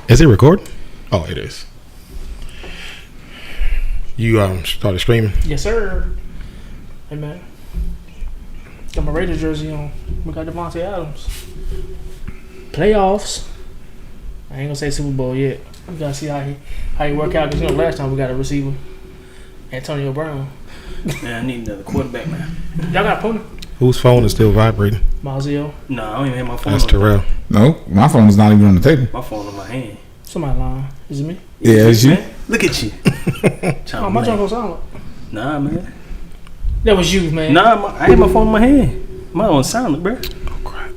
Is it recording? Oh, it is. You started streaming? Yes, sir. Hey, man. Got my Raiders jersey on. We got Devontae Adams. Playoffs. I ain't gonna say Super Bowl yet. We gotta see how he work out. Because, last time we got a receiver. Antonio Brown. Man, I need another quarterback, man. Y'all got a pony? Whose phone is still vibrating? Mazio. No, I don't even have my phone. That's Terrell. No, my phone is not even on the table. My phone on my hand. Somebody lying. Is it me? Yeah, it's you. Man, look at you. Oh, my junk on silent. Nah, man. That was you, man. Nah, I had my phone in my hand. Mine on silent, bro. Oh, crap.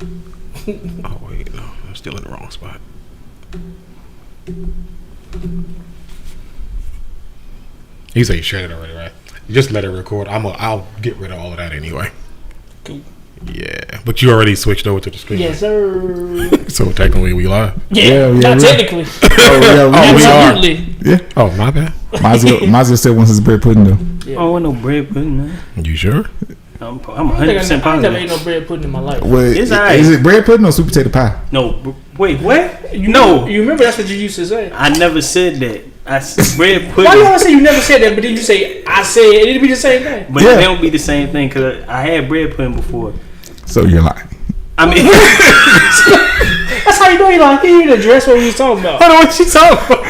Oh, wait. No, I'm still in the wrong spot. You say you shared it already, right? You just let it record. I'll get rid of all of that anyway. Cool. Yeah, but you already switched over to the screen. Yes, sir. So technically we live. Yeah, not technically. Oh, yeah, we are. Absolutely. Yeah. Oh, my bad. Mazio still wants his bread pudding though. Yeah. I don't want no bread pudding, man. You sure? I'm I 100% never ate positive. no bread pudding in my life. Wait, It's alright. is it bread pudding or sweet potato pie? No, wait, what? You remember that's what you used to say. I never said that. I said bread Why you pudding. always say you never said that, but then you say I said it? It'd be the same thing. But Yeah. it don't be the same thing because I had bread pudding before. So you're lying. I mean, That's how you know you like you didn't address what we was talking about. hold on, what you talking about?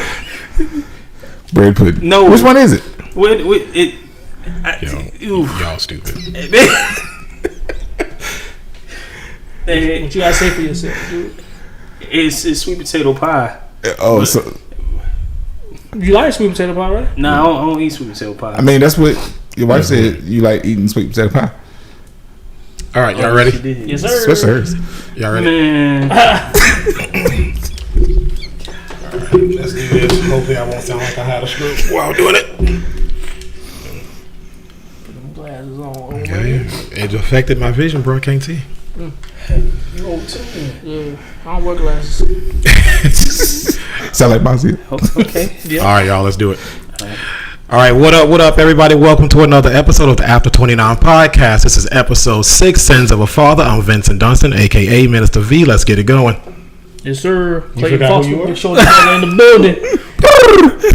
Bread pudding. No. Which one is it? What it? Y'all stupid. What you gotta say for yourself, dude? It's sweet potato pie. Oh, so You like sweet potato pie, right? Nah, I don't eat sweet potato pie. I mean that's what your wife said. You like eating sweet potato pie. All right, y'all She ready? did. Yes, sir. Switch hers. Y'all ready? Man, Let's do this. Hopefully, I won't sound like I had a stroke while doing it. Put them glasses on. Okay. It affected my vision, bro. I can't see. you old too. Yeah, I don't wear glasses. Sound like Mazio. Okay. All right, y'all. Let's do it. All right, what up? What up, everybody? Welcome to another episode of the After 29 podcast. This is episode 6, Sins of a Father. I'm Vincent Dunstan, aka Minister V. Let's get it going. Yes, sir. Clayton forgot Foster, who you are? Big Shoulder in the building.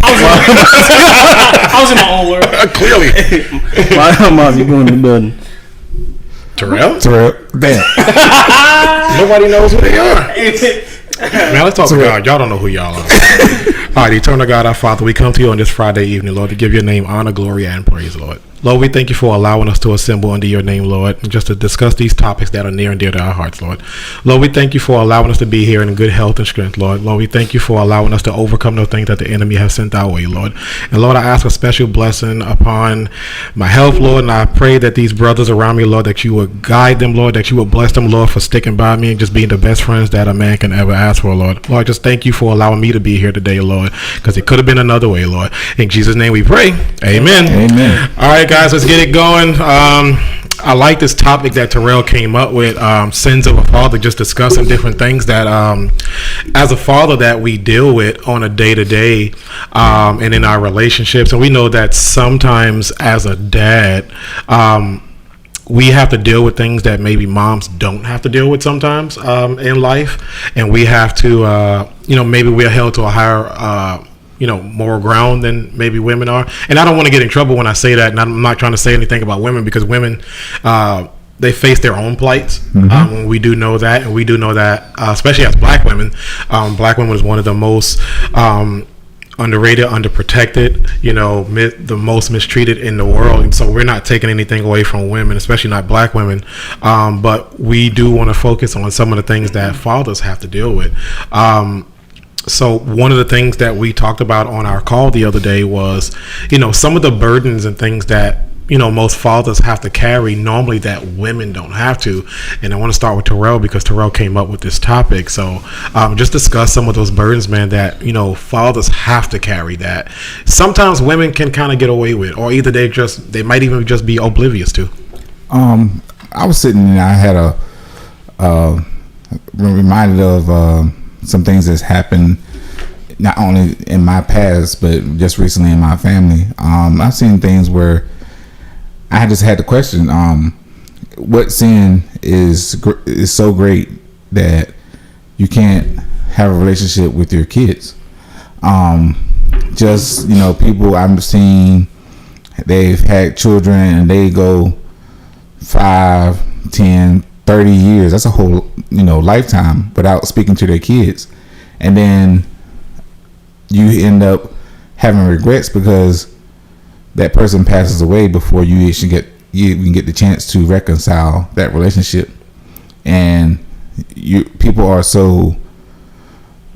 I was in my own word. Clearly, My mom, you going in the building? Terrell. Damn. Nobody knows who they are. Man, let's talk to God. Y'all don't know who y'all are. All right, eternal God, our Father, we come to you on this Friday evening, Lord, to give your name honor, glory, and praise, Lord. Lord, we thank you for allowing us to assemble under your name, Lord, and just to discuss these topics that are near and dear to our hearts, Lord. Lord, we thank you for allowing us to be here in good health and strength, Lord. Lord, we thank you for allowing us to overcome those things that the enemy has sent our way, Lord. And Lord, I ask a special blessing upon my health, Lord, and I pray that these brothers around me, Lord, that you would guide them, Lord, that you would bless them, Lord, for sticking by me and just being the best friends that a man can ever ask for, Lord. Lord, just thank you for allowing me to be here today, Lord, because it could have been another way, Lord. In Jesus' name we pray. Amen. Amen. All right, guys, let's get it going. I like this topic that Terrell came up with, sins of a father, just discussing different things that as a father that we deal with on a day-to-day and in our relationships. And we know that sometimes as a dad, we have to deal with things that maybe moms don't have to deal with sometimes in life. And we have to, maybe we're held to a higher moral ground than maybe women are. And I don't want to get in trouble when I say that, and I'm not trying to say anything about women, because women, they face their own plights. We do know that, and we do know that, especially as black women is one of the most underrated, underprotected, the most mistreated in the world. And so we're not taking anything away from women, especially not black women, but we do want to focus on some of the things that fathers have to deal with. So one of the things that we talked about on our call the other day was, some of the burdens and things that, most fathers have to carry normally that women don't have to. And I want to start with Terrell, because Terrell came up with this topic. So just discuss some of those burdens, man, that, fathers have to carry that sometimes women can kind of get away with, or either they might even just be oblivious to. I was sitting and I had reminded of some things that's happened not only in my past but just recently in my family. I've seen things where I just had the question, what sin is so great that you can't have a relationship with your kids? Just, people I'm seeing, they've had children and they go 5, 10, 30 years. That's a whole, lifetime without speaking to their kids. And then you end up having regrets because that person passes away before you actually get the chance to reconcile that relationship. And people are so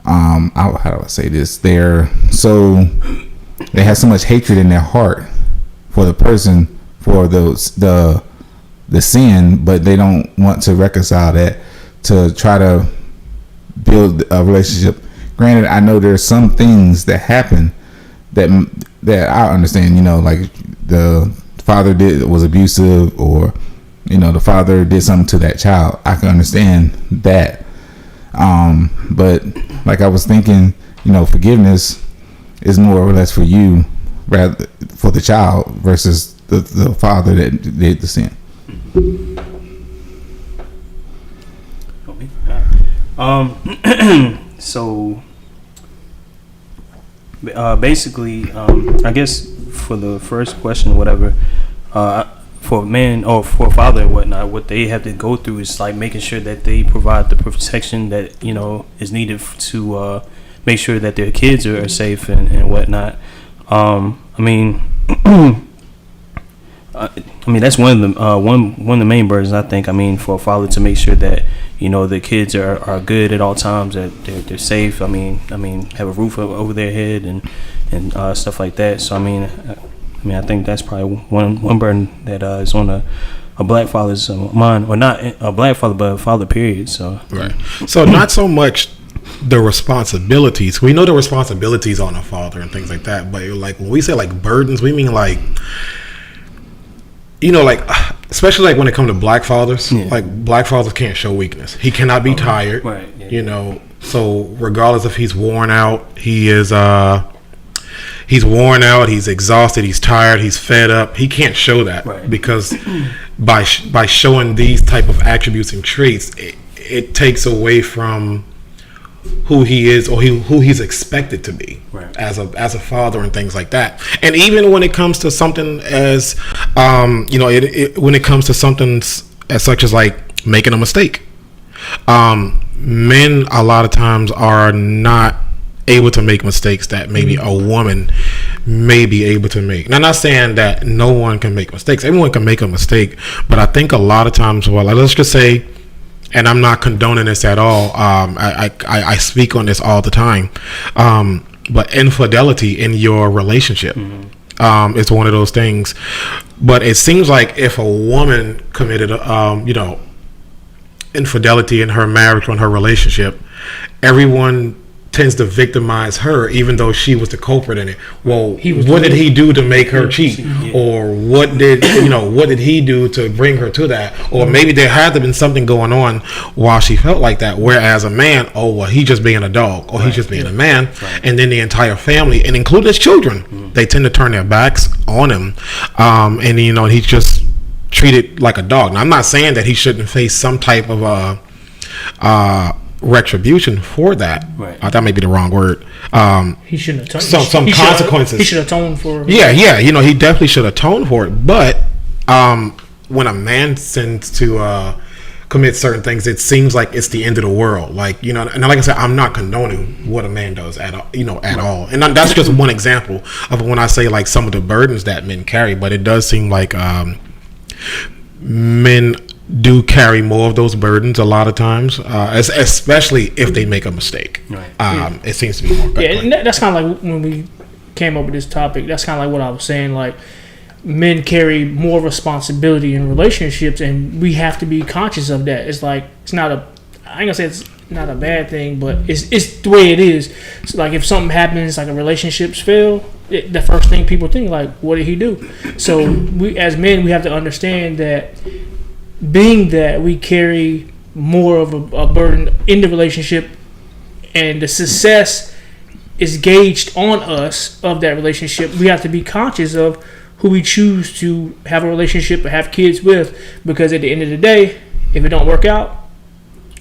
how do I say this? They have so much hatred in their heart for the person, for the sin, but they don't want to reconcile that to try to build a relationship. Granted, I know there's some things that happen that I understand, like the father was abusive, or the father did something to that child. I can understand that. But like I was thinking, forgiveness is more or less for you, rather for the child versus the father that did the sin. So basically, I guess for the first question or whatever, for men or for a father and whatnot, what they have to go through is like making sure that they provide the protection that is needed to make sure that their kids are safe and whatnot. I mean that's one of the one of the main burdens, I think. I mean, for a father to make sure that the kids are good at all times, that they're safe. I mean have a roof over their head and stuff like that. So I think that's probably one burden that is on a black father's mind, or not a black father, but a father, period. So right. So not so much the responsibilities. We know the responsibilities on a father and things like that, but like when we say like burdens, we mean like especially like when it comes to black fathers. Yeah. Like black fathers can't show weakness. He cannot be tired. Right. Yeah. So regardless if he's worn out, he's worn out, he's exhausted, he's tired, he's fed up. He can't show that, right? Because by showing these type of attributes and traits, it takes away from who he is, or who he's expected to be, right, as a father and things like that. And even when it comes to something as when it comes to something as such as like making a mistake, men a lot of times are not able to make mistakes that maybe a woman may be able to make. And I'm not saying that no one can make mistakes. Everyone can make a mistake, but I think a lot of times, let's just say, and I'm not condoning this at all, I speak on this all the time, but infidelity in your relationship is one of those things. But it seems like if a woman committed infidelity in her marriage or in her relationship, everyone tends to victimize her, even though she was the culprit in it. Well, what did he do to make her cheat? Yeah. Or what did he do to bring her to that? Or maybe there had to have been something going on while she felt like that. Whereas a man, he's just being a dog, or he's just being a man. Right. And then the entire family, and including his children, they tend to turn their backs on him. And he's just treated like a dog. Now, I'm not saying that he shouldn't face some type of retribution for that. Right. That may be the wrong word. He shouldn't atone. Some consequences. He should atone for. Yeah. He definitely should atone for it. But when a man tends to commit certain things, it seems like it's the end of the world. Like and like I said, I'm not condoning what a man does at all. At all. And that's just one example of when I say like some of the burdens that men carry. But it does seem like men do carry more of those burdens a lot of times, especially if they make a mistake. Right. It seems to be more. Yeah, and that's kind of like when we came up with this topic. That's kind of like what I was saying. Like, men carry more responsibility in relationships, and we have to be conscious of that. It's like I ain't gonna say it's not a bad thing, but it's the way it is. So like if something happens, like a relationships fail, the first thing people think like, what did he do? So we as men, we have to understand that. Being that we carry more of a burden in the relationship, and the success is gauged on us of that relationship, we have to be conscious of who we choose to have a relationship or have kids with, because at the end of the day, if it don't work out,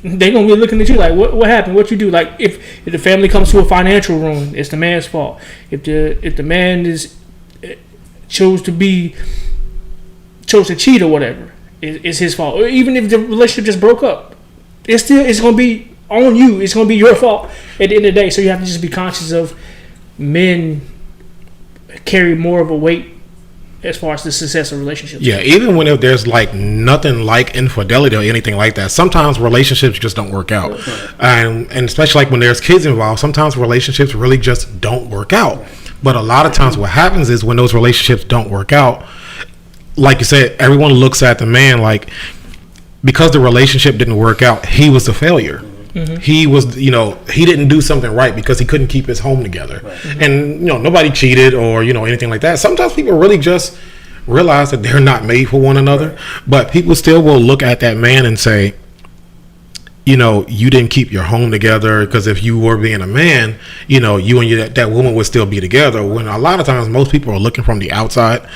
they gonna be looking at you like, what happened? What you do? Like if the family comes to a financial ruin, it's the man's fault. If the man chose to cheat or whatever, it's his fault. Or even if the relationship just broke up, it's gonna be on you. It's gonna be your fault at the end of the day. So you have to just be conscious of men carry more of a weight as far as the success of relationships. Yeah, even when there's like nothing like infidelity or anything like that, sometimes relationships just don't work out. And especially like when there's kids involved, sometimes relationships really just don't work out. But a lot of times what happens is when those relationships don't work out, like you said, everyone looks at the man like, because the relationship didn't work out, he was the failure. Mm-hmm. He was, he didn't do something right because he couldn't keep his home together. Right. Mm-hmm. And, nobody cheated or, anything like that. Sometimes people really just realize that they're not made for one another. Right. But people still will look at that man and say, you didn't keep your home together, because if you were being a man, you and that woman would still be together. When a lot of times most people are looking from the outside,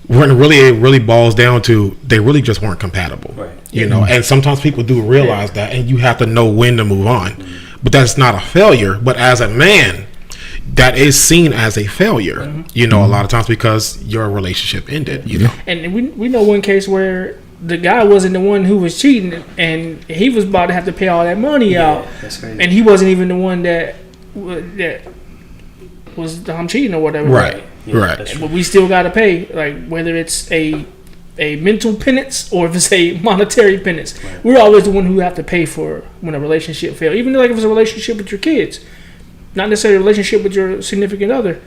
when it really boils down to, they really just weren't compatible. Right. And sometimes people do realize that, and you have to know when to move on. Mm-hmm. But that's not a failure. But as a man, that is seen as a failure, mm-hmm. A lot of times, because your relationship ended, And we know one case where the guy wasn't the one who was cheating, and he was about to have to pay all that money out. That's crazy. And he wasn't even the one that was cheating or whatever. Right. Yeah, right. But we still got to pay, like whether it's a mental penance or if it's a monetary penance. Right. We're always the one who have to pay for when a relationship fails. Even like if it's a relationship with your kids, not necessarily a relationship with your significant other.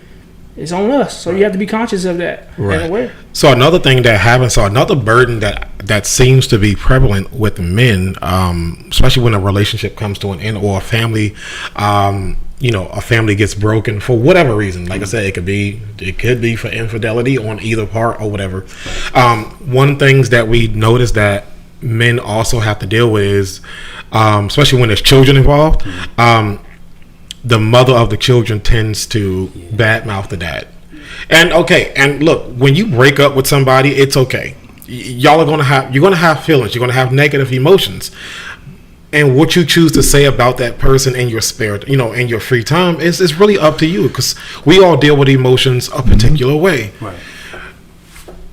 It's on us, so you have to be conscious of that and aware. So another thing that happens, another burden that seems to be prevalent with men, especially when a relationship comes to an end or a family, a family gets broken for whatever reason. Like I said, it could be for infidelity on either part or whatever. One things that we notice that men also have to deal with is, especially when there's children involved, the mother of the children tends to badmouth the dad. And look, when you break up with somebody, it's okay. You're gonna have feelings. You're gonna have negative emotions. And what you choose to say about that person in your spare, in your free time is really up to you, because we all deal with emotions a particular way. Right.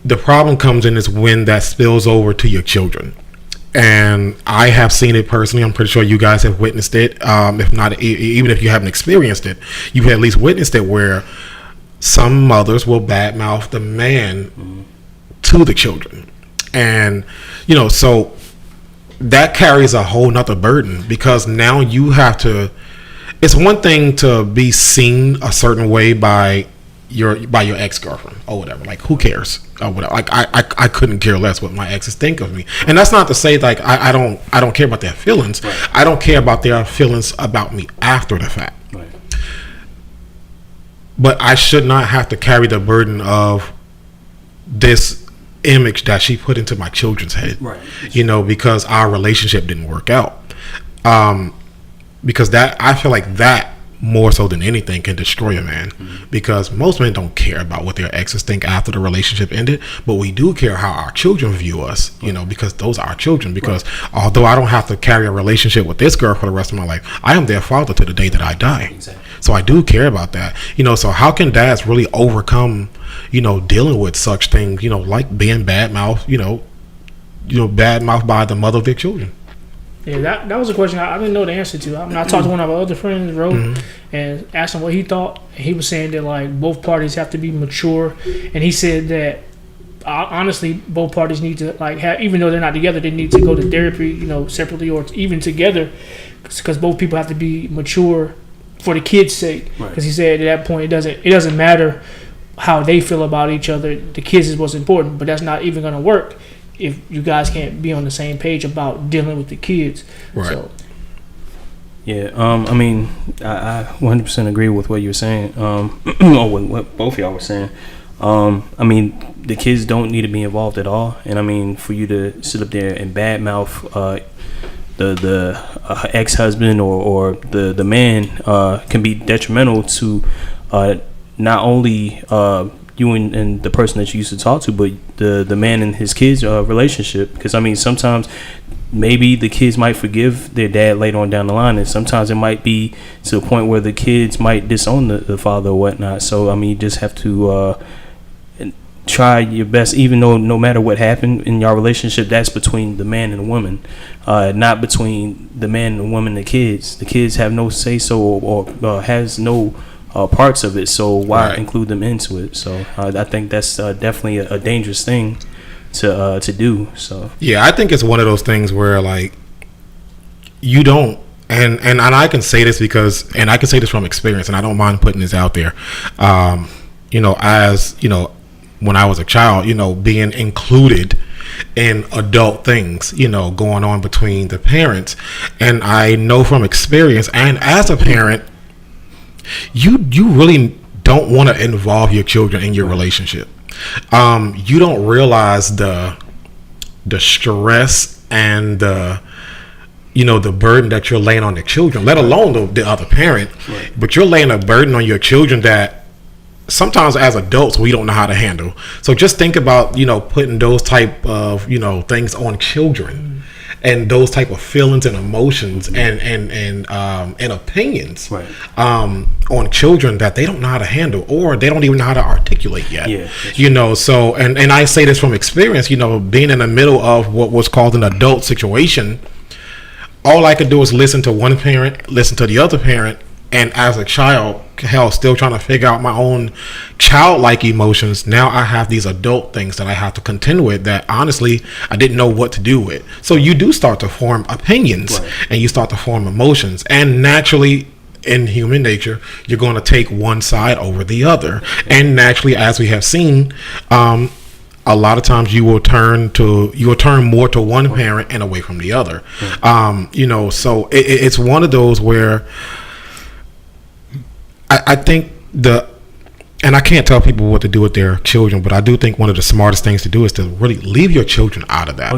The problem comes in is when that spills over to your children. And I have seen it personally. I'm pretty sure you guys have witnessed it. If not, even if you haven't experienced it, you've at least witnessed it, where some mothers will badmouth the man to the children. And, so that carries a whole nother burden, because now you have to, it's one thing to be seen a certain way by your ex-girlfriend or whatever, like who cares or whatever. Like I couldn't care less what my exes think of me. And that's not to say like I don't care about their feelings. Right. I don't care about their feelings about me after the fact. Right. But I should not have to carry the burden of this image that she put into my children's head. Right. Because our relationship didn't work out. Because that, I feel like that more so than anything can destroy a man, because most men don't care about what their exes think after the relationship ended, but we do care how our children view us, because those are our children. Because although I don't have to carry a relationship with this girl for the rest of my life, I am their father to the day that I die. Exactly. So I do care about that. So how can dads really overcome, dealing with such things, like being badmouthed, badmouthed by the mother of their children? Yeah, that was a question I didn't know the answer to. I talked to one of our other friends, and asked him what he thought. And he was saying that like both parties have to be mature, and he said that honestly both parties need to like have, even though they're not together, they need to go to therapy, separately or even together, because both people have to be mature for the kids' sake. Because he said at that point it doesn't matter how they feel about each other. The kids is what's important, but that's not even going to work if you guys can't be on the same page about dealing with the kids. Right. So. Yeah, I 100% agree with what you were saying, or what both of y'all were saying. The kids don't need to be involved at all, and for you to sit up there and badmouth the ex-husband or the man can be detrimental to not only you and the person that you used to talk to, but the man and his kids relationship. Because sometimes maybe the kids might forgive their dad later on down the line, and sometimes it might be to the point where the kids might disown the father or whatnot. So I mean, you just have to try your best, even though no matter what happened in your relationship, that's between the man and the woman, not between the man and the woman and the kids. The kids have no say so or has no parts of it, so why include them into it? So I think that's definitely a dangerous thing to do. So yeah, I think it's one of those things where like you don't, and I can say this because, and I can say this from experience, and I don't mind putting this out there. As you know, when I was a child, being included in adult things, going on between the parents, and I know from experience, and as a parent, you really don't want to involve your children in your relationship. You don't realize the stress and the burden that you're laying on the children, let alone the other parent. Right. But you're laying a burden on your children that sometimes as adults we don't know how to handle. So just think about putting those type of things on children, and those type of feelings and emotions and opinions on children that they don't know how to handle, or they don't even know how to articulate yet. Yeah, so and I say this from experience, being in the middle of what was called an adult situation, all I could do is listen to one parent, listen to the other parent, and as a child, still trying to figure out my own childlike emotions. Now I have these adult things that I have to contend with that honestly I didn't know what to do with. So you do start to form opinions, and you start to form emotions, and naturally in human nature you're going to take one side over the other, and naturally, as we have seen, a lot of times you will turn more to one parent and away from the other. So it's one of those where I think and I can't tell people what to do with their children, but I do think one of the smartest things to do is to really leave your children out of that.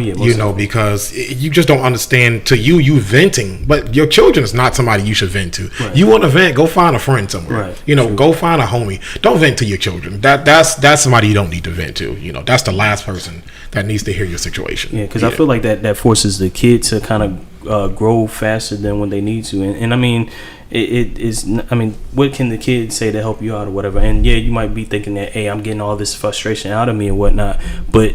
Because you just don't understand. To you venting, but your children is not somebody you should vent to. Right. You want to vent, go find a friend somewhere. Right. Go find a homie. Don't vent to your children. That's somebody you don't need to vent to. That's the last person that needs to hear your situation. Yeah, because I feel like that forces the kid to kind of grow faster than when they need to, and I mean. It is. I mean, what can the kid say to help you out or whatever? And yeah, you might be thinking that, hey, I'm getting all this frustration out of me and whatnot, but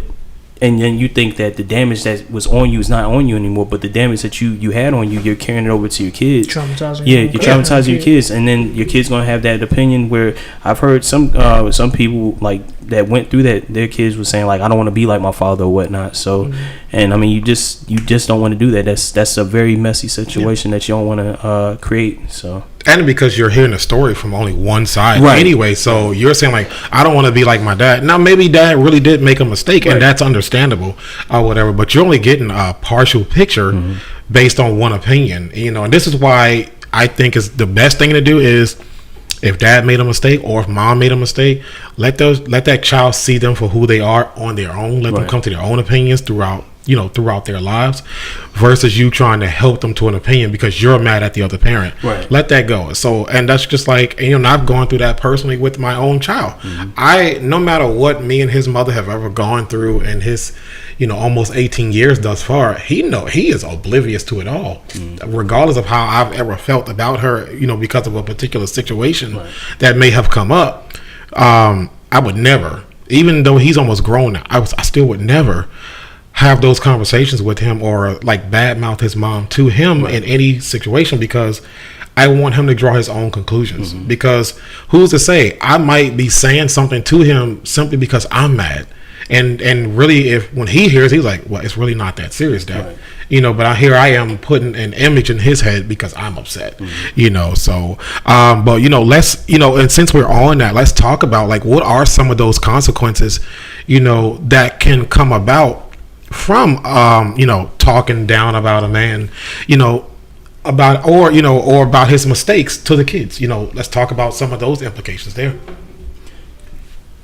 and then you think that the damage that was on you is not on you anymore, but the damage that you had on you, you're carrying it over to your kids. Traumatizing. Yeah, you're traumatizing your kids, and then your kid's gonna have that opinion where I've heard some people like that went through that. Their kids were saying like, I don't want to be like my father or whatnot. So, and I mean, you just don't want to do that. That's a very messy situation that you don't want to create. So. And because you're hearing a story from only one side anyway, so you're saying like, I don't want to be like my dad. Now maybe dad really did make a mistake, and that's understandable or whatever, but you're only getting a partial picture based on one opinion, and this is why I think is the best thing to do is, if dad made a mistake or if mom made a mistake, let that child see them for who they are on their own. Let them come to their own opinions throughout their lives, versus you trying to help them to an opinion because you're mad at the other parent. Let that go. So, and that's just like, I've gone through that personally with my own child. No matter what me and his mother have ever gone through in his, almost 18 years thus far, he is oblivious to it all, regardless of how I've ever felt about her, because of a particular situation that may have come up. I would never, even though he's almost grown now, I still would never have those conversations with him or like badmouth his mom to him in any situation, because I want him to draw his own conclusions. Because who's to say, I might be saying something to him simply because I'm mad, and really if when he hears, he's like, well, it's really not that serious, Dad. But here I am putting an image in his head because I'm upset. So but let's and since we're on that, let's talk about like what are some of those consequences that can come about from talking down about a man, about or about his mistakes to the kids. Let's talk about some of those implications there.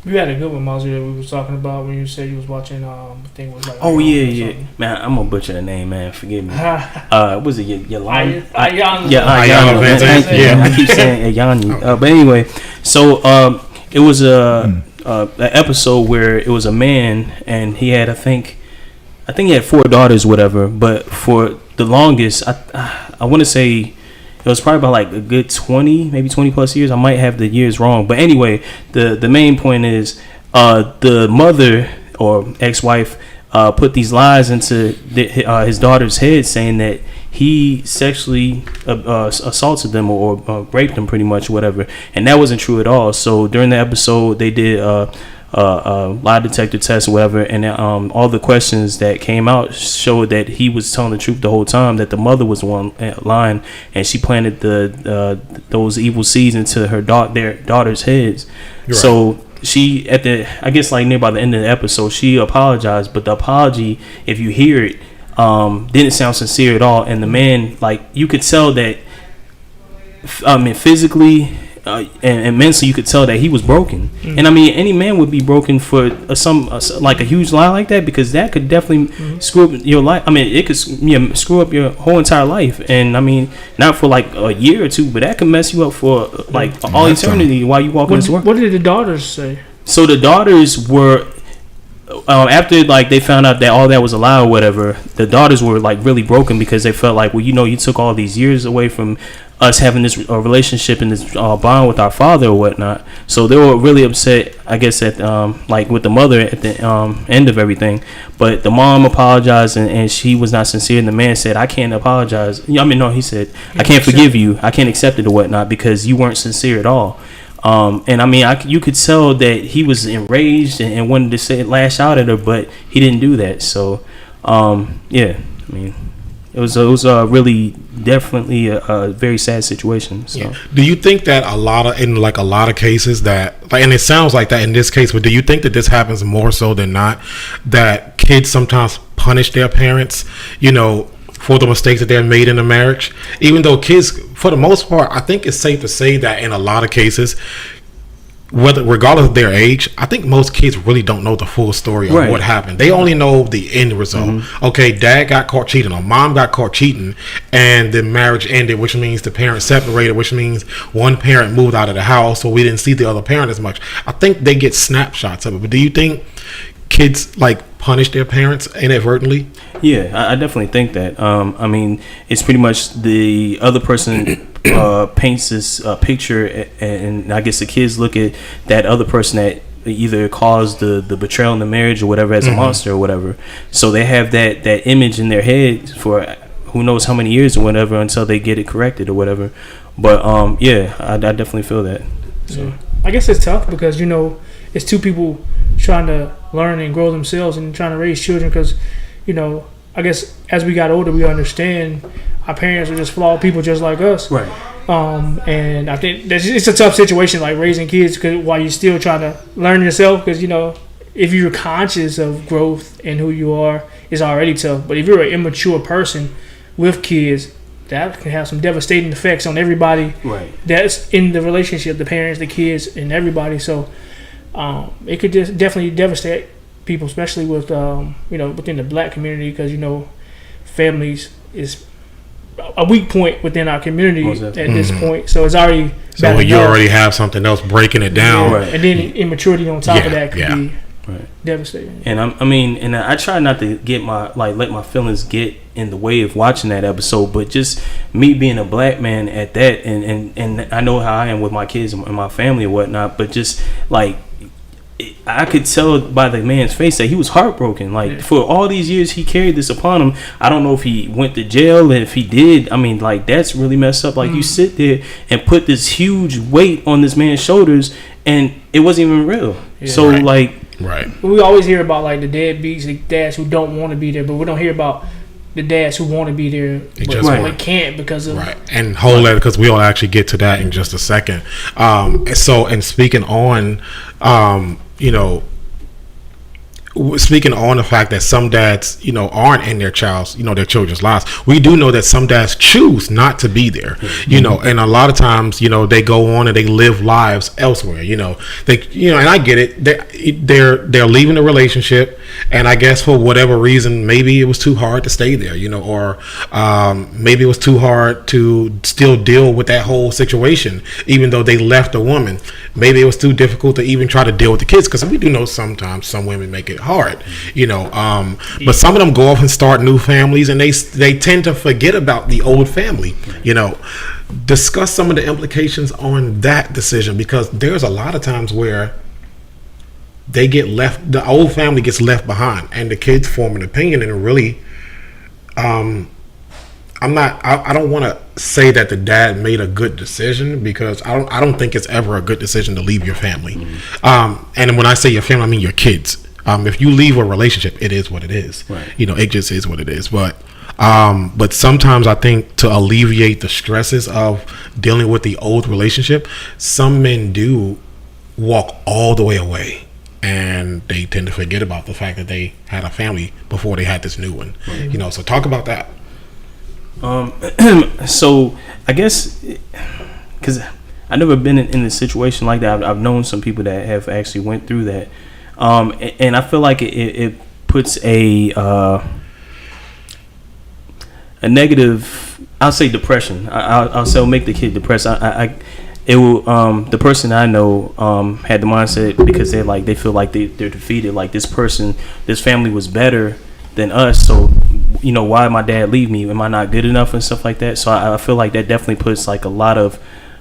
You had a good one, Mozzie, that we was talking about when you said you was watching. I think it was like. Oh yeah. Man, I'm gonna butcher the name, man. Forgive me. Was it Yolanda? Ayanna Van Zandt. Yeah, I keep saying Ayanna. But anyway, so it was an episode where it was a man and he had, I think, I think he had 4 daughters, whatever. But for the longest, I want to say it was probably about like a good 20, maybe 20 plus years. I might have the years wrong, but anyway, the main point is the mother or ex-wife put these lies into his daughter's head, saying that he sexually assaulted them or raped them, pretty much, whatever. And that wasn't true at all. So during the episode, they did lie detector test or whatever, and all the questions that came out showed that he was telling the truth the whole time, that the mother was the one lying, and she planted those evil seeds into their daughter's heads. Right. So she, I guess like near by the end of the episode, she apologized, but the apology, if you hear it, didn't sound sincere at all. And the man, like, you could tell that, I mean, physically and mentally, you could tell that he was broken. Mm-hmm. And I mean, any man would be broken for like a huge lie like that, because that could definitely screw up your life. I mean, it could screw up your whole entire life. And I mean, not for like a year or two, but that could mess you up for like all eternity while you walk in this world. What did the daughters say? So the daughters were, after like they found out that all that was a lie or whatever, the daughters were like really broken, because they felt like, well, you took all these years away from us having this relationship and this bond with our father or whatnot. So they were really upset, I guess, at like with the mother at the end of everything. But the mom apologized, and she was not sincere. And the man said, I can't apologize. I mean, no, he said, I can't forgive you. I can't accept it or whatnot, because you weren't sincere at all. And I mean, you could tell that he was enraged and wanted to lash out at her, but he didn't do that. So, yeah, I mean, it was really definitely a very sad situation. So. Yeah. Do you think that in a lot of cases that, like, and it sounds like that in this case, but do you think that this happens more so than not, that kids sometimes punish their parents, for the mistakes that they've made in a marriage? Even though kids, for the most part, I think it's safe to say that in a lot of cases, regardless of their age, I think most kids really don't know the full story of what happened. They only know the end result. Mm-hmm. Okay, dad got caught cheating, or mom got caught cheating, and the marriage ended, which means the parents separated, which means one parent moved out of the house, so we didn't see the other parent as much. I think they get snapshots of it. But do you think kids like punish their parents inadvertently? Yeah, I definitely think that. I mean, it's pretty much the other person paints this picture, and I guess the kids look at that other person that either caused the betrayal in the marriage or whatever as a monster or whatever. So they have that image in their head for who knows how many years or whatever, until they get it corrected or whatever. But yeah, I definitely feel that. So. Yeah. I guess it's tough because it's two people trying to learn and grow themselves and trying to raise children, because I guess as we got older, we understand our parents are just flawed people just like us. Right. And I think it's a tough situation, like raising kids, while you're still trying to learn yourself. Because if you're conscious of growth and who you are, it's already tough. But if you're an immature person with kids, that can have some devastating effects on everybody. Right. That's in the relationship, the parents, the kids, and everybody. So it could just definitely devastate people, especially with within the black community, because families is a weak point within our community at this point. So it's already so you already have something else breaking it down, right. And then immaturity on top of that could be devastating. And I try not to get let my feelings get in the way of watching that episode, but just me being a black man at that, and I know how I am with my kids and my family and whatnot, but just like, I could tell by the man's face that he was heartbroken. Like, for all these years he carried this upon him. I don't know if he went to jail, and if he did, I mean, like, that's really messed up. Like, you sit there and put this huge weight on this man's shoulders, and it wasn't even real. So like, we always hear about like the deadbeats, the dads who don't want to be there, but we don't hear about the dads who want to be there but can't because of and hold that, because we'll actually get to that in just a second. So, and speaking on speaking on the fact that some dads, aren't in their children's lives, we do know that some dads choose not to be there, and a lot of times, they go on and they live lives elsewhere, and I get it. They're leaving the relationship, And I guess for whatever reason, maybe it was too hard to stay there, or maybe it was too hard to still deal with that whole situation, even though they left the woman. Maybe it was too difficult to even try to deal with the kids, because we do know sometimes some women make it hard, but some of them go off and start new families, and they tend to forget about the old family, Discuss some of the implications on that decision, because there's a lot of times where they get left, the old family gets left behind, and the kids form an opinion, and really, I don't want to say that the dad made a good decision, because I don't think it's ever a good decision to leave your family. And when I say your family, I mean your kids. If you leave a relationship, it is what it is. Right. It just is what it is. But sometimes I think to alleviate the stresses of dealing with the old relationship, some men do walk all the way away, and they tend to forget about the fact that they had a family before they had this new one. So talk about that. So I guess, because I've never been in a situation like that. I've known some people that have actually went through that, and I feel like it puts a negative, I'll say depression. I'll say it'll make the kid depressed. It will. The person I know had the mindset, because they feel like they're defeated. Like, this family was better than us. So, why did my dad leave me? Am I not good enough and stuff like that? So I feel like that definitely puts like a lot of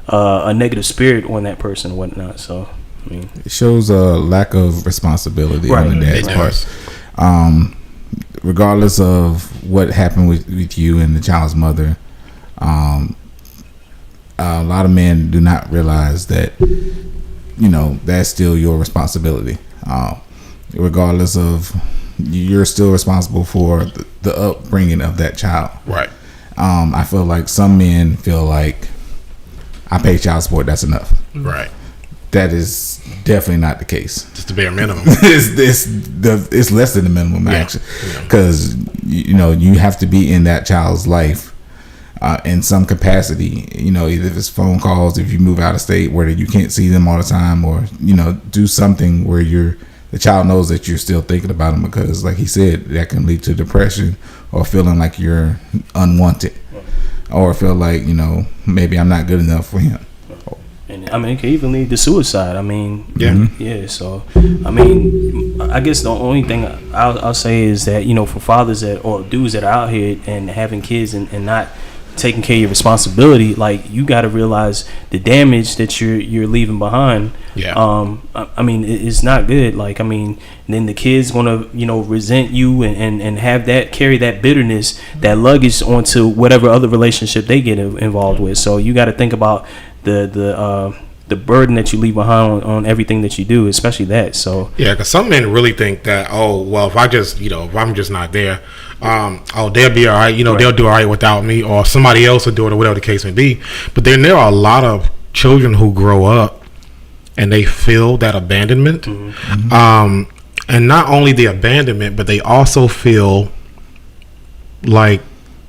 a negative spirit on that person and whatnot. So it shows a lack of responsibility on the dad's part. Regardless of what happened with you and the child's mother, a lot of men do not realize that that's still your responsibility. Regardless of, you're still responsible for the upbringing of that child. Right. I feel like some men feel like, I pay child support, that's enough. Right. That is definitely not the case. Just the bare minimum. It's less than the minimum, actually, because you have to be in that child's life in some capacity. Either if it's phone calls, if you move out of state where you can't see them all the time, or do something where the child knows that you're still thinking about them, because, like he said, that can lead to depression or feeling like you're unwanted, or feel like maybe I'm not good enough for him. And it can even lead to suicide. Yeah. So, I guess the only thing I'll say is that, for fathers or dudes that are out here and having kids and not taking care of your responsibility, like, you got to realize the damage that you're leaving behind. Yeah. It's not good. Like, then the kid's gonna resent you and have that, carry that bitterness, that luggage onto whatever other relationship they get involved with. So you got to think about the burden that you leave behind on everything that you do, especially that. So yeah, because some men really think that, if I just if I'm just not there, they'll be all right. Right. They'll do all right without me, or somebody else will do it, or whatever the case may be. But then there are a lot of children who grow up and they feel that abandonment, and not only the abandonment, but they also feel like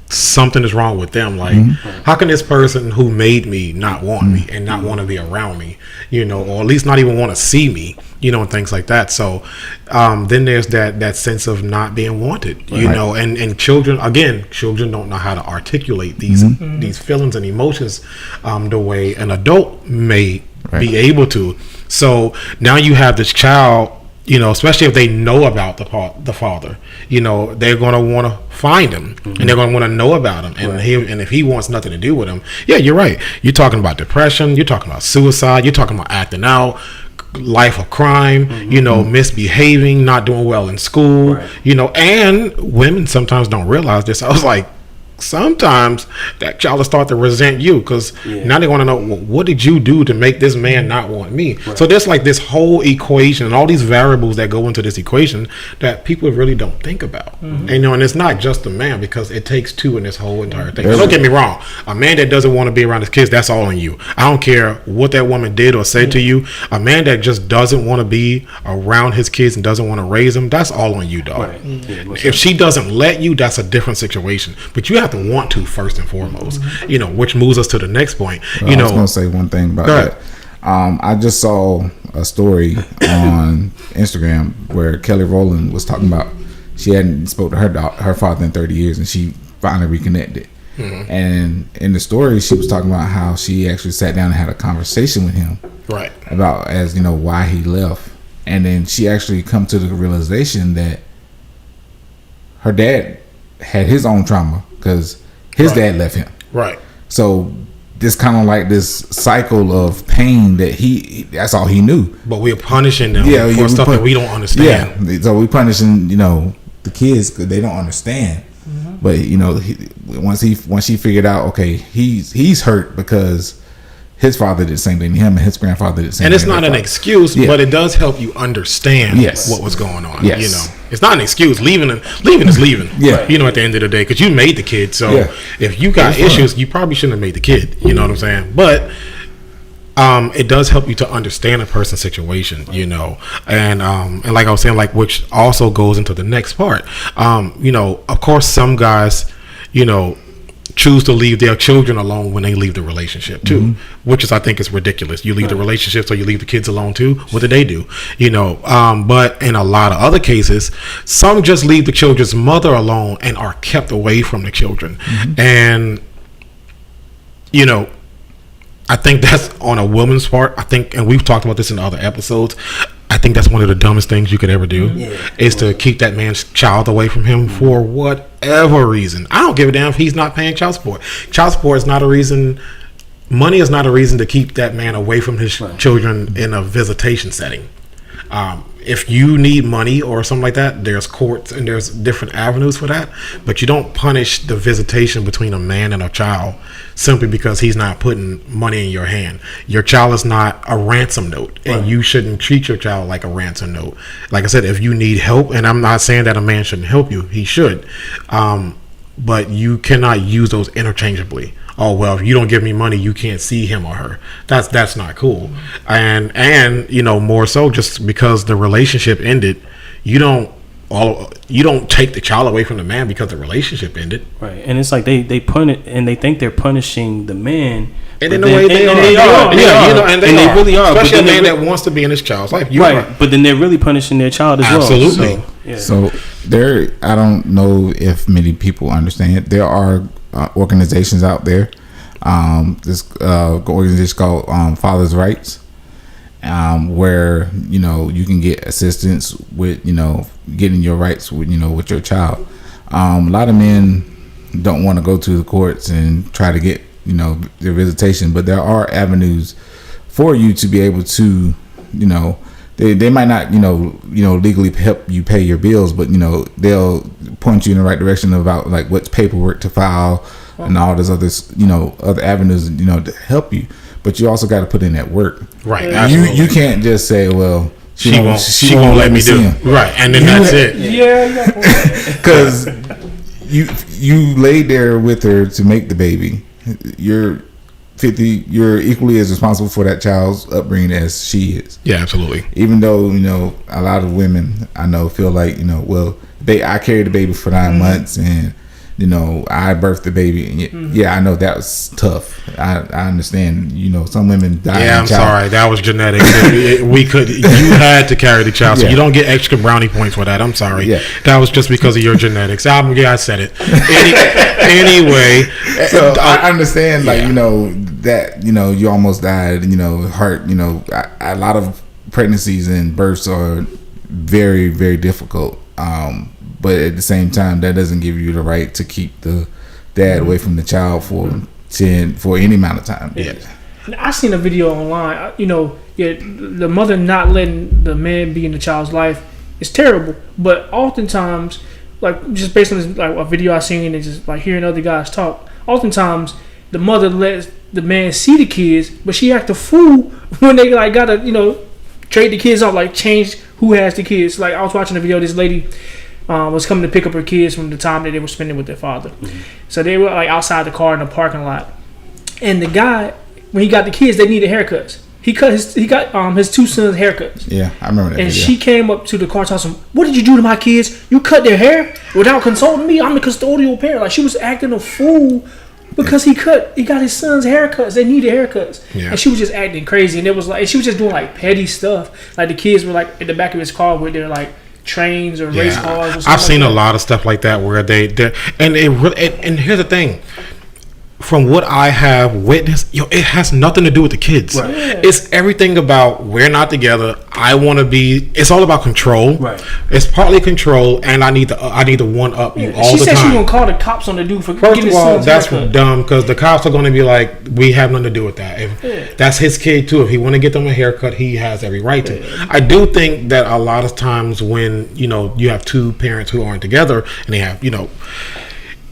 something is wrong with them. Like, how can this person who made me not want me and not want to be around me, or at least not even want to see me, and things like that. So then there's that sense of not being wanted, and children don't know how to articulate these feelings and emotions the way an adult may be able to. So now you have this child, especially if they know about the father, they're going to want to find him, and they're going to want to know about him, and if he wants nothing to do with him, you're right. You're talking about depression, you're talking about suicide, you're talking about acting out, life of crime, misbehaving, not doing well in school, and women sometimes don't realize this. I was like, sometimes that child will start to resent you, because now they want to know, well, what did you do to make this man not want me? So there's like this whole equation and all these variables that go into this equation that people really don't think about. And it's not just the man, because it takes two in this whole entire thing. Don't get me wrong, a man that doesn't want to be around his kids, that's all on you. I don't care what that woman did or said to you. A man that just doesn't want to be around his kids and doesn't want to raise them, that's all on you, dog. If she doesn't let you, that's a different situation, but you have to want to first and foremost, which moves us to the next point. I was going to say one thing about that. I just saw a story on Instagram where Kelly Rowland was talking about she hadn't spoke to her father in 30 years, and she finally reconnected. Mm-hmm. And in the story, she was talking about how she actually sat down and had a conversation with him, right, about why he left, and then she actually come to the realization that her dad had his own trauma because his dad left him. Right. So this kind of like this cycle of pain that that's all he knew. But we're punishing them for stuff that we don't understand. Yeah. So we're punishing, the kids because they don't understand. Mm-hmm. But once she figured out, okay, he's hurt because his father did the same thing to him, and his grandfather did the same thing. And it's not an excuse, but it does help you understand what was going on. Yes. It's not an excuse. Leaving is leaving. Yeah. At the end of the day, because you made the kid. So if you got issues, you probably shouldn't have made the kid. You know what I'm saying? But it does help you to understand a person's situation, and like I was saying, which also goes into the next part. Of course, some guys, choose to leave their children alone when they leave the relationship too, mm-hmm. which I think is ridiculous. You leave the relationship, so you leave the kids alone too. What do they do? But in a lot of other cases, some just leave the children's mother alone and are kept away from the children. Mm-hmm. And I think that's on a woman's part. I think, and we've talked about this in other episodes, I think that's one of the dumbest things you could ever do, is to keep that man's child away from him for whatever reason. I don't give a damn if he's not paying child support. Child support is not a reason. Money is not a reason to keep that man away from his children in a visitation setting. If you need money or something like that, there's courts and there's different avenues for that. But you don't punish the visitation between a man and a child simply because he's not putting money in your hand. Your child is not a ransom note, and you shouldn't treat your child like a ransom note. Like I said, if you need help, and I'm not saying that a man shouldn't help you, he should. But you cannot use those interchangeably. Oh, well, if you don't give me money, you can't see him or her. That's not cool. And more so, just because the relationship ended, you don't take the child away from the man because the relationship ended. Right. And it's like they punish, and they think they're punishing the man. And in a way they are. And they really are. Especially a man that wants to be in his child's life. But then they're really punishing their child as well. Absolutely. So there, I don't know if many people understand. There are organizations out there. This organization called Father's Rights, where you can get assistance with getting your rights with with your child. A lot of men don't want to go to the courts and try to get their visitation, but there are avenues for you to be able to they might not legally help you pay your bills, but they'll point you in the right direction about like what's paperwork to file and all those other avenues to help you. But you also got to put in that work. Right. You can't just say, well, she won't let me do it. Right. And then that's it. Yeah. Because you laid there with her to make the baby. You're equally as responsible for that child's upbringing as she is. Yeah, absolutely. Even though a lot of women I know feel like I carried the baby for 9 months and I birthed the baby. Yeah, I know that was tough. I understand. Some women die. Yeah, I'm sorry. That was genetic. You had to carry the child, so you don't get extra brownie points for that. I'm sorry. Yeah. That was just because of your genetics. I said it. Anyway, so I understand. That you almost died. Heart. A lot of pregnancies and births are very, very difficult. But at the same time, that doesn't give you the right to keep the dad away from the child for any amount of time. Yeah. I seen a video online. The mother not letting the man be in the child's life is terrible. But oftentimes, just based on this, a video I seen and just hearing other guys talk, oftentimes the mother lets the man see the kids, but she act a fool when they gotta trade the kids off, change who has the kids. I was watching a video. This lady was coming to pick up her kids from the time that they were spending with their father. Mm-hmm. So they were outside the car in the parking lot, and the guy, when he got the kids, they needed haircuts. He got his two sons haircuts. Yeah, I remember that. And video. She came up to the car, told him, "What did you do to my kids? You cut their hair without consulting me. I'm the custodial parent." She was acting a fool because he got his son's haircuts. They needed haircuts, Yeah. and she was just acting crazy. And it was like, and she was just doing like petty stuff. Like the kids were like in the back of his car with their like trains or race cars. Or something I've seen like a lot of stuff like that where they and it really and here's the thing. From what I have witnessed, it has nothing to do with the kids. Right. Yeah. It's everything about we're not together. I want to be. It's all about control. Right. It's partly control, and I need to one up you all she the said she time. gonna call the cops on the dude for First getting of his all, son's that's haircut. dumb because the cops are going to be like, we have nothing to do with that. If that's his kid too, if he want to get them a haircut, he has every right to. I do think that a lot of times when you have two parents who aren't together and they have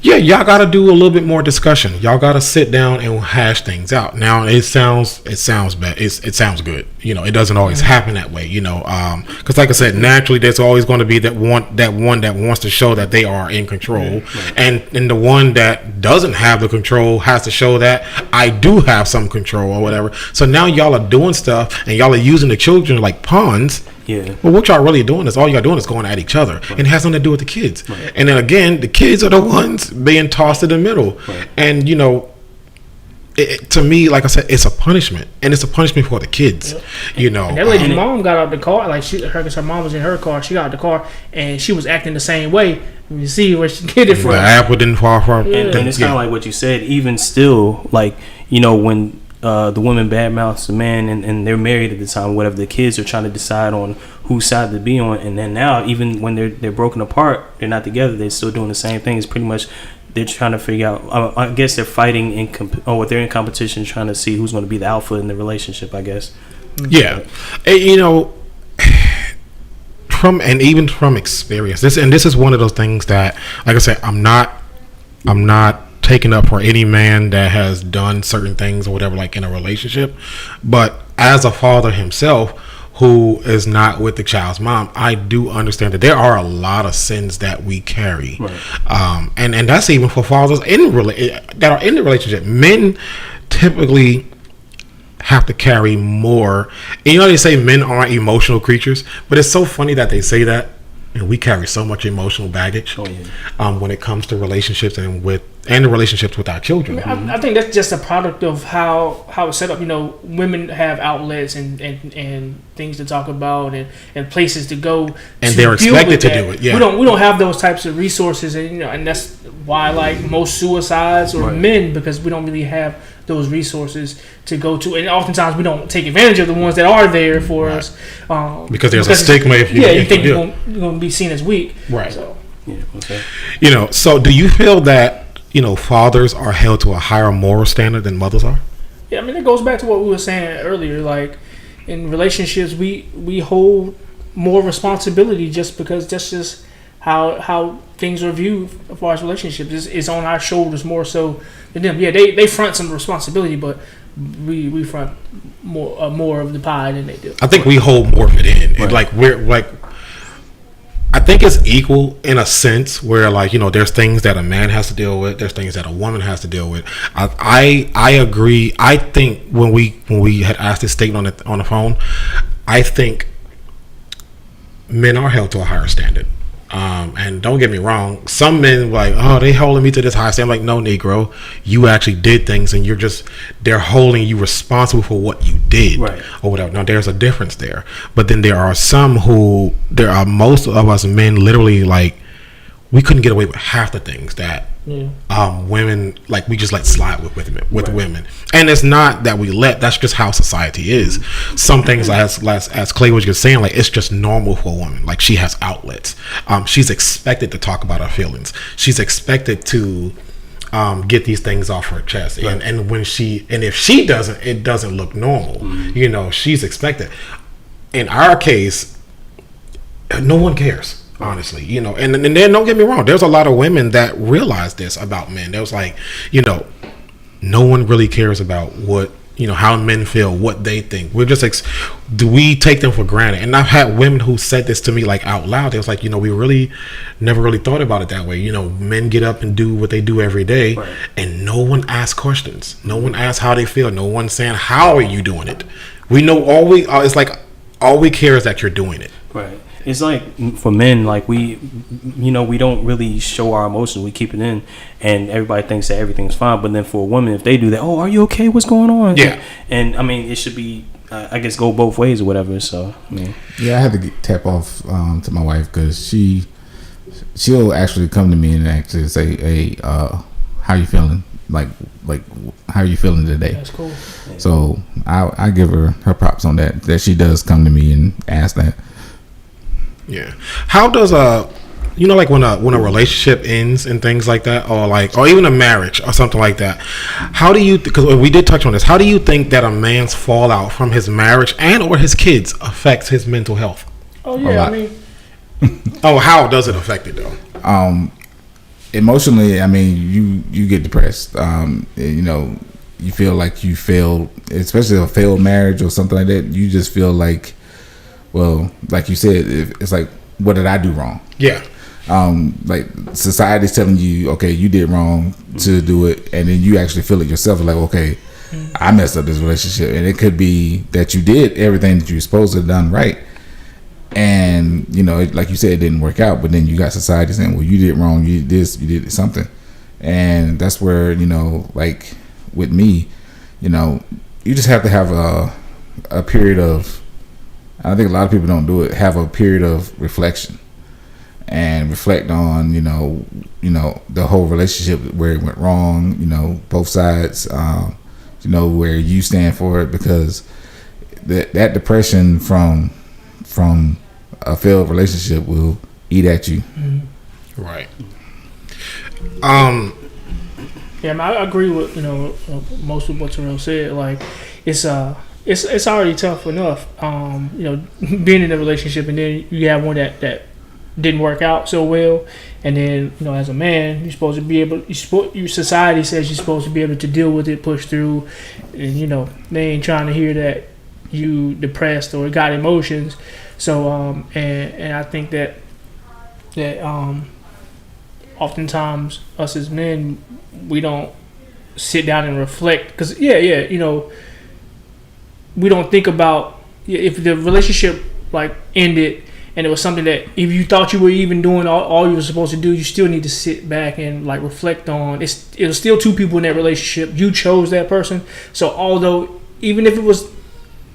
yeah, y'all got to do a little bit more discussion. Y'all got to sit down and hash things out. Now it sounds bad. It sounds good. It doesn't always happen that way. Because like I said, naturally there's always going to be that one that wants to show that they are in control, and the one that doesn't have the control has to show that I do have some control or whatever. So now y'all are doing stuff and y'all are using the children like pawns. Yeah. Well, what y'all really doing is all y'all doing is going at each other, and it has nothing to do with the kids. Right. And then again, the kids are the ones being tossed in the middle. Right. And to me, like I said, it's a punishment, and it's a punishment for the kids. And that lady's mom got out of the car, like her mom was in her car. She got out of the car, and she was acting the same way. You see where she get it from. The apple didn't fall from. And it's kind of like what you said. Even still, like when the woman badmouths the man and they're married at the time, whatever, the kids are trying to decide on whose side to be on, and then now even when they're broken apart, they're not together, they're still doing the same thing. It's pretty much they're trying to figure out, I guess they're fighting they're in competition trying to see who's going to be the alpha in the relationship, I guess. Yeah. And, from experience, this is one of those things that, like I said, I'm not taking up for any man that has done certain things or whatever, like in a relationship. But as a father himself who is not with the child's mom, I do understand that there are a lot of sins that we carry. Right. And that's even for fathers that are in the relationship. Men typically have to carry more. And they say men aren't emotional creatures, but it's so funny that they say that. And we carry so much emotional baggage when it comes to relationships and the relationships with our children. I think that's just a product of how it's set up. Women have outlets and things to talk about and places to go, and they're expected to do it. Yeah, we don't have those types of resources, and that's why like most suicides or men, because we don't really have those resources to go to, and oftentimes we don't take advantage of the ones that are there for us, because there's a stigma if you think you're going to be seen as weak, right? So. Yeah, okay. So do you feel that fathers are held to a higher moral standard than mothers are? Yeah, I mean, it goes back to what we were saying earlier. Like in relationships, we hold more responsibility just because that's just how things are viewed as far as relationships. It's on our shoulders more so than them. Yeah, they front some responsibility, but we front more of the pie than they do. I think we hold more of it in. Right. Like we're like, I think it's equal in a sense where there's things that a man has to deal with, there's things that a woman has to deal with. I agree. I think when we had asked this statement on the phone, I think men are held to a higher standard. And don't get me wrong, some men like, oh, they holding me to this high standard. I'm like, no, Negro, you actually did things, and they're holding you responsible for what you did, right, or whatever. Now, there's a difference there, but then there are most of us men literally like we couldn't get away with half the things that women like we just let slide with right. women. And it's not that we that's just how society is. Some things as Clay was just saying, like it's just normal for a woman. Like she has outlets. She's expected to talk about her feelings. She's expected to get these things off her chest. Right. And if she doesn't, it doesn't look normal. Mm-hmm. She's expected. In our case, no one cares. Honestly, and then don't get me wrong, there's a lot of women that realize this about men. There was like, no one really cares about what, how men feel, what they think. We're just do we take them for granted? And I've had women who said this to me like out loud. It was like, we really never really thought about it that way. Men get up and do what they do every day, right, and no one asks questions. No one asks how they feel. No one's saying, how are you doing it? We know all we care is that you're doing it. Right. It's like for men, like we don't really show our emotions. We keep it in, and everybody thinks that everything's fine. But then for a woman, if they do that, oh, are you okay? What's going on? Yeah. And I mean, it should be, I guess, go both ways or whatever. So, I mean, Yeah, I had to tap off to my wife because she'll actually come to me and actually say, "Hey, how you feeling? Like how are you feeling today?" That's cool. So I give her props on that she does come to me and ask that. Yeah. How does like when a relationship ends and things like that, or even a marriage or something like that, how do you? Because we did touch on this. How do you think that a man's fallout from his marriage and or his kids affects his mental health? Oh yeah, I mean, How does it affect it though? Emotionally, I mean, you get depressed. You feel like you failed, especially a failed marriage or something like that. You just feel like, well, like you said, it's like, what did I do wrong? Yeah. Like society's telling you, okay, you did wrong to do it, and then you actually feel it yourself, like, okay, I messed up this relationship, and it could be that you did everything that you were supposed to have done right, and like you said, it didn't work out, but then you got society saying, well, you did wrong, you did this, you did something, and that's where like with me, you just have to have a period of. I think a lot of people don't do it. Have a period of reflection and reflect on, the whole relationship, where it went wrong, both sides, where you stand for it, because that depression from a failed relationship will eat at you. Right. yeah, I agree with most of what Terrell said. Like, it's already tough enough, being in a relationship, and then you have one that didn't work out so well, and then as a man, you're supposed to be able. Your society says you're supposed to be able to deal with it, push through, and they ain't trying to hear that you depressed or got emotions. So and I think that oftentimes us as men, we don't sit down and reflect, because we don't think about if the relationship like ended and it was something that if you thought you were even doing all you were supposed to do, you still need to sit back and like reflect on it was still two people in that relationship. You chose that person. So although even if it was,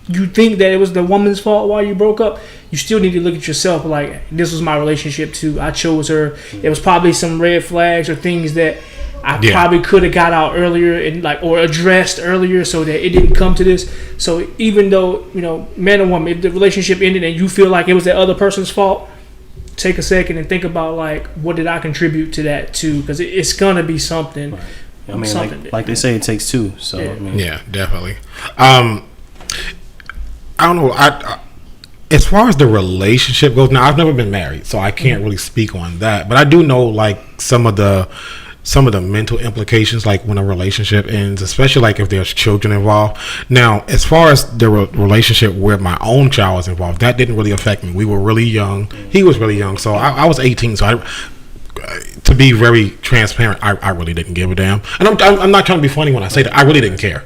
you think that it was the woman's fault why you broke up, you still need to look at yourself like, this was my relationship too. I chose her. There was probably some red flags or things that I probably could have got out earlier and or addressed earlier so that it didn't come to this. So even though, man or woman, if the relationship ended and you feel like it was that other person's fault, take a second and think about like, what did I contribute to that too? Because it's gonna be something. right. I mean, like they say, it takes two. So Yeah. I mean, Yeah, definitely. I don't know. As far as the relationship goes, now I've never been married, so I can't really speak on that. But I do know like some of the mental implications, like when a relationship ends, especially like if there's children involved. Now, as far as the relationship where my own child was involved, that didn't really affect me. We were really young. He was really young, so I was 18. So to be very transparent, I really didn't give a damn. And I'm not trying to be funny when I say that. I really didn't care.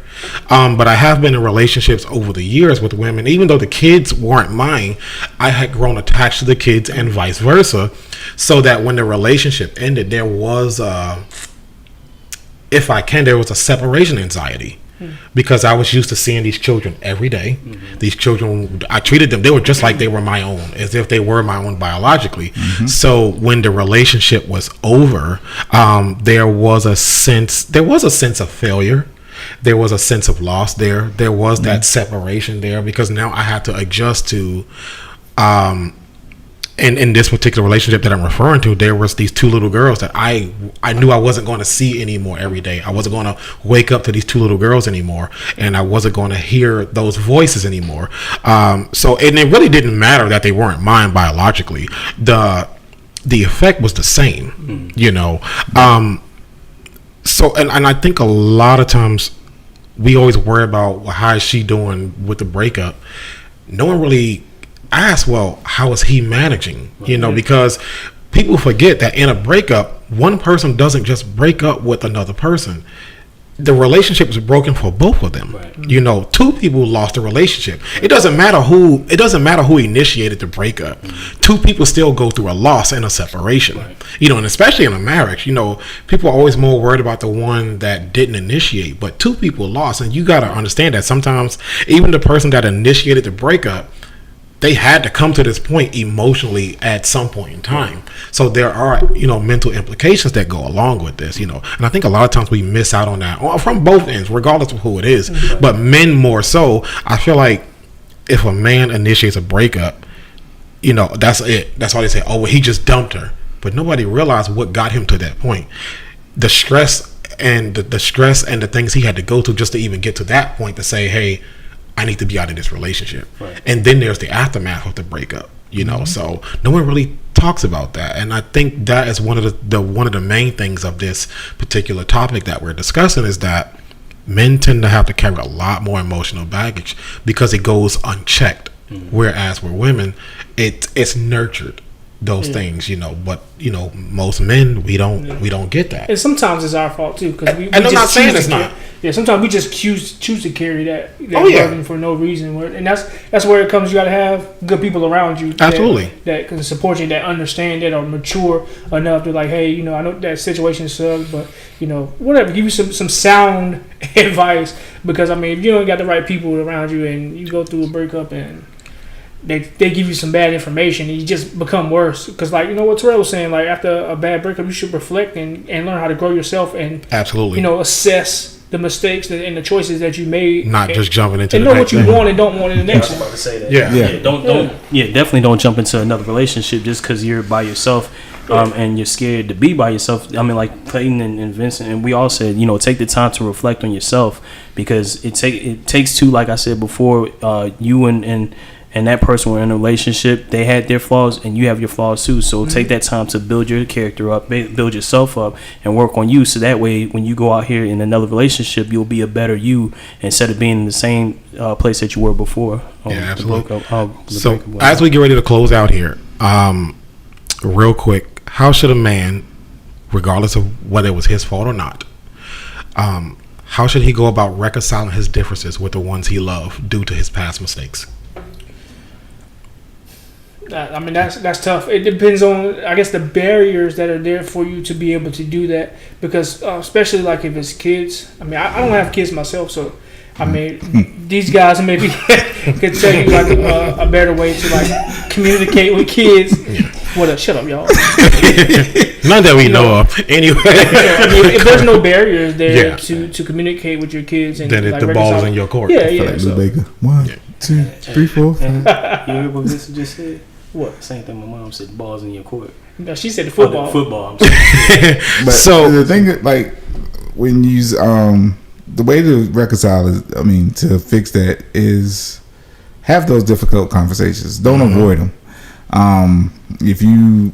But I have been in relationships over the years with women, even though the kids weren't mine, I had grown attached to the kids and vice versa. So that when the relationship ended, there was there was a separation anxiety. Because I was used to seeing these children every day. These children, I treated them, they were just like they were my own, as if they were my own biologically. So when the relationship was over, there was a sense of failure. There was a sense of loss there. There was that separation there, because now I had to adjust to and in this particular relationship that I'm referring to, there was these two little girls that I knew I wasn't going to see anymore every day. I wasn't going to wake up to these two little girls anymore, and I wasn't going to hear those voices anymore. So it really didn't matter that they weren't mine biologically. The effect was the same, So and I think a lot of times we always worry about, well, how is she doing with the breakup? No one really ask, well, how is he managing? Because people forget that in a breakup, one person doesn't just break up with another person. the relationship is broken for both of them. Right. You know, two people lost the relationship. It doesn't matter who initiated the breakup. Two people still go through a loss and a separation. Right. You know, and especially in a marriage, you know, people are always more worried about the one that didn't initiate, but two people lost, and you got to understand that sometimes even the person that initiated the breakup, they had to come to this point emotionally at some point in time. So there are, you know, mental implications that go along with this, you know. And I think a lot of times we miss out on that from both ends, regardless of who it is. Right. But men more so. I feel like if a man initiates a breakup, you know, that's it. That's why they say, oh, well, he just dumped her. But nobody realized what got him to that point. The stress and the things he had to go through just to even get to that point to say, hey, I need to be out of this relationship. Right. And then there's the aftermath of the breakup, you know. So no one really talks about that, and I think that is one of the main things of this particular topic that we're discussing, is that men tend to have to carry a lot more emotional baggage because it goes unchecked, whereas with women it's nurtured, those things, you know. But you know, most men, we don't get that. And sometimes it's our fault too, because we And I'm just not saying choose it's to not. Yeah, sometimes we just choose to carry that Oh, yeah. burden for no reason, and that's where it comes. You got to have good people around you, Absolutely. that can support you, that understand, that are mature enough to like, hey, you know, I know that situation sucks, but you know, whatever, give you some sound advice, because I mean, if you don't got the right people around you and you go through a breakup and they give you some bad information, and you just become worse. Because like, you know what Terrell was saying, like after a bad breakup, you should reflect and learn how to grow yourself and Absolutely. you know, assess the mistakes and the choices that you made, Not just jumping into and the know next what you thing. want and don't want in the next one. to say that. Yeah. Yeah. Don't definitely don't jump into another relationship just because you're by yourself, and you're scared to be by yourself. I mean, like Clayton and Vincent, and we all said, you know, take the time to reflect on yourself, because it takes two. Like I said before, you and that person were in a relationship. They had their flaws, and you have your flaws too. So take that time to build your character up, build yourself up, and work on you. So that way, when you go out here in another relationship, you'll be a better you instead of being in the same place that you were before. Yeah, absolutely. So So as we get ready to close out here, real quick, how should a man, regardless of whether it was his fault or not, how should he go about reconciling his differences with the ones he loved due to his past mistakes? I mean, that's tough. It depends on, I guess, the barriers that are there for you to be able to do that. Because especially like if it's kids. I mean, I don't have kids myself, so I mean, these guys maybe could tell you like a better way to like communicate with kids. What up? Shut up, y'all. None that we know of. Anyway, I mean, if there's no barriers there Yeah. to communicate with your kids, and then like, the ball's reconcile- in your court. Yeah, yeah. Like So, Lou Baker. 1, 2, 3, 4, 5. you heard what Vincent just said? what? Same thing my mom said. Balls in your court. No, she said the football. Football. I'm sorry. But So- the thing that, like, when you the way to reconcile is, I mean, to fix that is have those difficult conversations. Don't avoid them. If you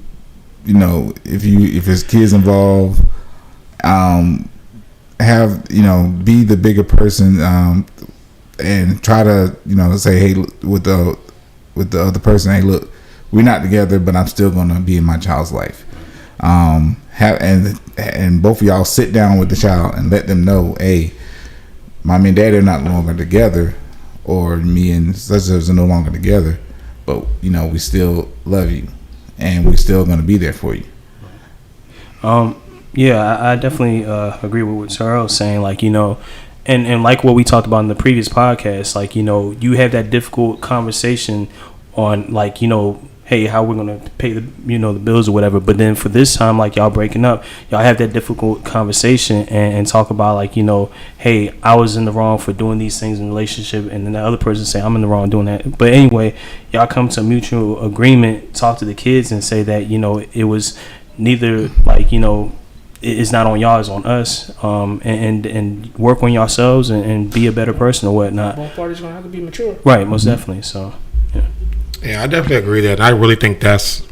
know, if there's kids involved, have, you know, be the bigger person, and try to, you know, say, hey, with the other person, hey, look, we're not together, but I'm still gonna be in my child's life. Have and both of y'all sit down with the child and let them know, hey, mommy and daddy are not longer together, or me and such are no longer together, but you know, we still love you and we're still gonna be there for you. Yeah, I definitely agree with what Terrell was saying. Like, you know, and like what we talked about in the previous podcast, like, you know, you have that difficult conversation on, like, you know, hey, how we're gonna pay the, you know, the bills or whatever. But then for this time, like, y'all breaking up, y'all have that difficult conversation and talk about, like, you know, hey, I was in the wrong for doing these things in a relationship, and then the other person say I'm in the wrong doing that. But anyway, y'all come to a mutual agreement, talk to the kids, and say that, you know, it was neither, like, you know, it's not on y'all, it's on us, and work on yourselves and be a better person or whatnot. Both parties gonna have to be mature. Right, most definitely. So Yeah, I definitely agree that. And I really think that's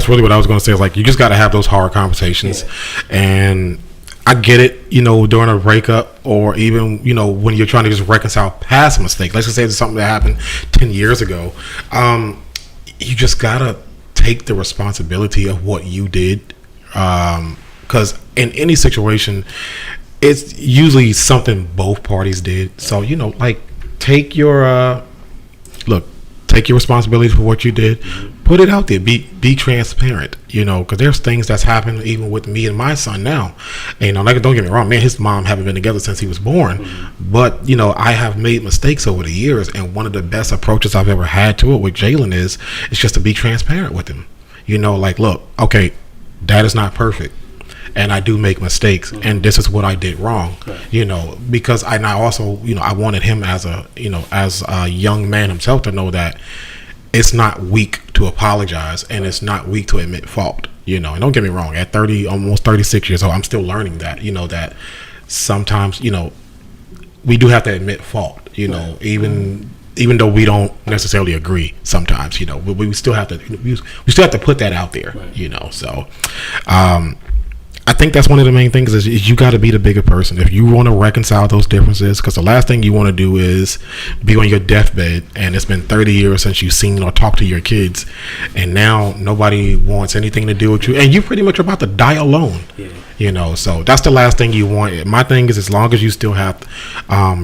really what I was going to say. Is like, you just got to have those hard conversations, and I get it. You know, during a breakup, or even, you know, when you're trying to just reconcile past mistakes. Let's just say it's something that happened 10 years ago. You just gotta take the responsibility of what you did, because in any situation, it's usually something both parties did. So, like, take your take your responsibility for what you did, put it out there, be transparent, because there's things that's happened even with me and my son now. And like, don't get me wrong, man, his mom haven't been together since he was born, but I have made mistakes over the years, and one of the best approaches I've ever had to it with Jalen is just to be transparent with him. Like, look, okay, dad is not perfect, and I do make mistakes, and this is what I did wrong, because I also, I wanted him as a young man himself to know that it's not weak to apologize, and it's not weak to admit fault, and don't get me wrong, at 30, almost 36 years old, I'm still learning that, that sometimes, we do have to admit fault, even though we don't necessarily agree sometimes, we still have to put that out there, so, I think that's one of the main things is you got to be the bigger person. If you want to reconcile those differences, because the last thing you want to do is be on your deathbed and it's been 30 years since you've seen or talked to your kids, and now nobody wants anything to do with you, and you pretty much about to die alone. So that's the last thing you want. My thing is, as long as you still have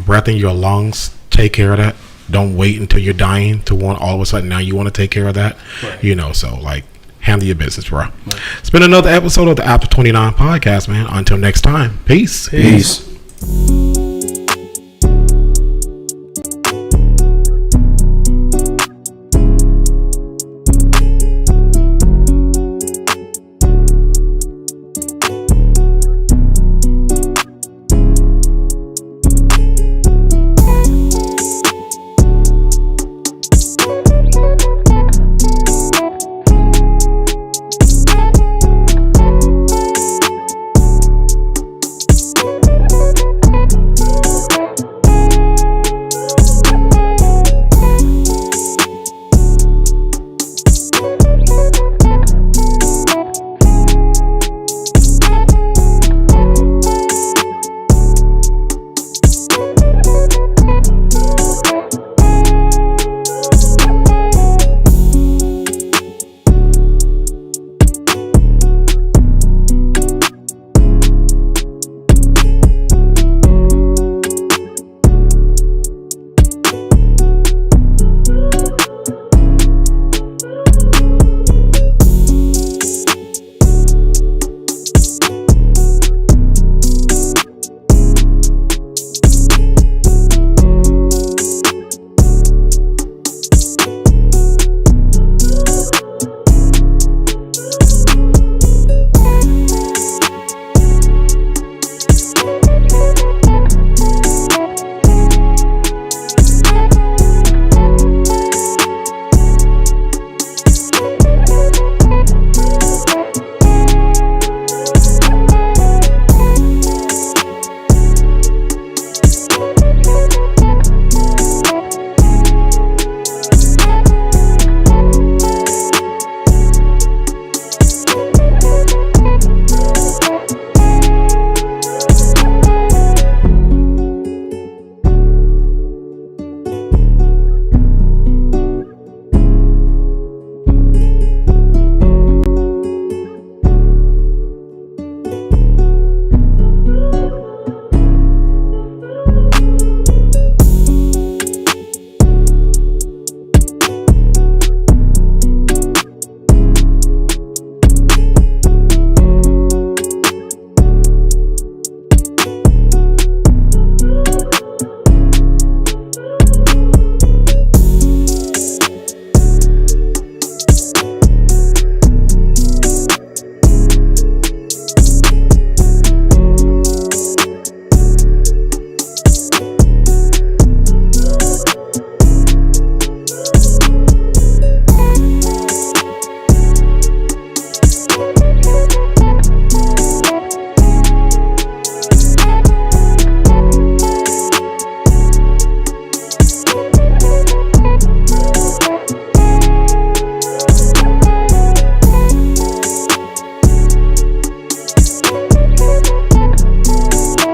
breath in your lungs, take care of that. Don't wait until you're dying to want all of a sudden now you want to take care of that. So like, handle your business, bro. It's been another episode of the After 29 podcast, man. Until next time, peace. Peace.